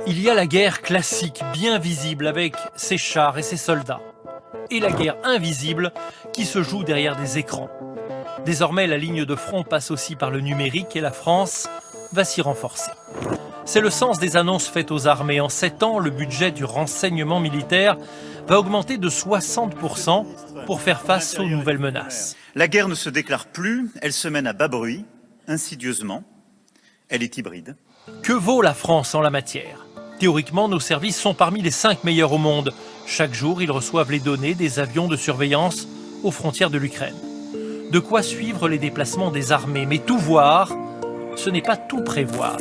Il y a la guerre classique, bien visible, avec ses chars et ses soldats. Et la guerre invisible, qui se joue derrière des écrans. Désormais, la ligne de front passe aussi par le numérique et la France va s'y renforcer. C'est le sens des annonces faites aux armées. En 7 ans, le budget du renseignement militaire va augmenter de 60% pour faire face aux nouvelles menaces. La guerre ne se déclare plus, elle se mène à bas bruit, insidieusement. Elle est hybride. Que vaut la France en la matière? Théoriquement, nos services sont parmi les 5 meilleurs au monde. Chaque jour, ils reçoivent les données des avions de surveillance aux frontières de l'Ukraine. De quoi suivre les déplacements des armées. Mais tout voir, ce n'est pas tout prévoir.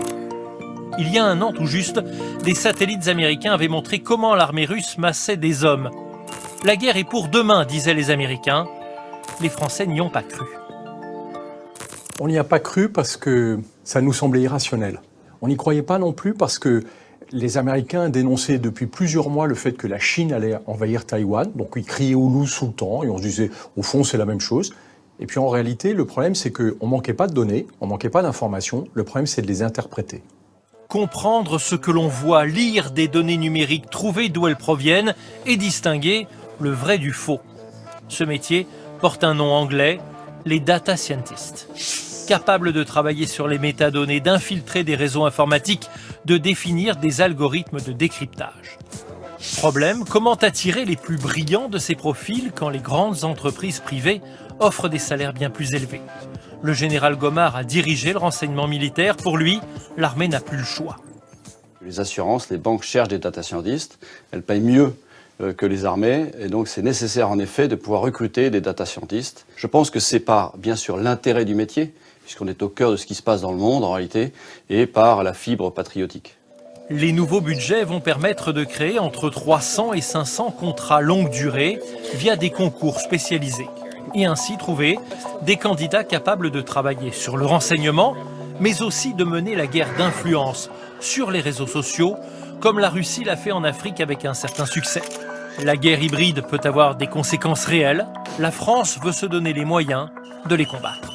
Il y a 1 an tout juste, des satellites américains avaient montré comment l'armée russe massait des hommes. La guerre est pour demain, disaient les Américains. Les Français n'y ont pas cru. On n'y a pas cru parce que ça nous semblait irrationnel. On n'y croyait pas non plus parce que les Américains dénonçaient depuis plusieurs mois le fait que la Chine allait envahir Taïwan. Donc ils criaient au loup sous le temps et on se disait au fond c'est la même chose. Et puis en réalité le problème c'est qu'on ne manquait pas de données, on ne manquait pas d'informations. Le problème c'est de les interpréter. Comprendre ce que l'on voit, lire des données numériques, trouver d'où elles proviennent et distinguer le vrai du faux. Ce métier porte un nom anglais, les data scientists. Capables de travailler sur les métadonnées, d'infiltrer des réseaux informatiques, de définir des algorithmes de décryptage. Problème, comment attirer les plus brillants de ces profils quand les grandes entreprises privées offrent des salaires bien plus élevés? Le général Gomard a dirigé le renseignement militaire. Pour lui, l'armée n'a plus le choix. Les assurances, les banques cherchent des data scientists, elles payent mieux que les armées, et donc c'est nécessaire en effet de pouvoir recruter des data scientists. Je pense que c'est par, bien sûr, l'intérêt du métier, puisqu'on est au cœur de ce qui se passe dans le monde en réalité, et par la fibre patriotique. Les nouveaux budgets vont permettre de créer entre 300 et 500 contrats longue durée via des concours spécialisés, et ainsi trouver des candidats capables de travailler sur le renseignement, mais aussi de mener la guerre d'influence sur les réseaux sociaux, comme la Russie l'a fait en Afrique avec un certain succès. La guerre hybride peut avoir des conséquences réelles. La France veut se donner les moyens de les combattre.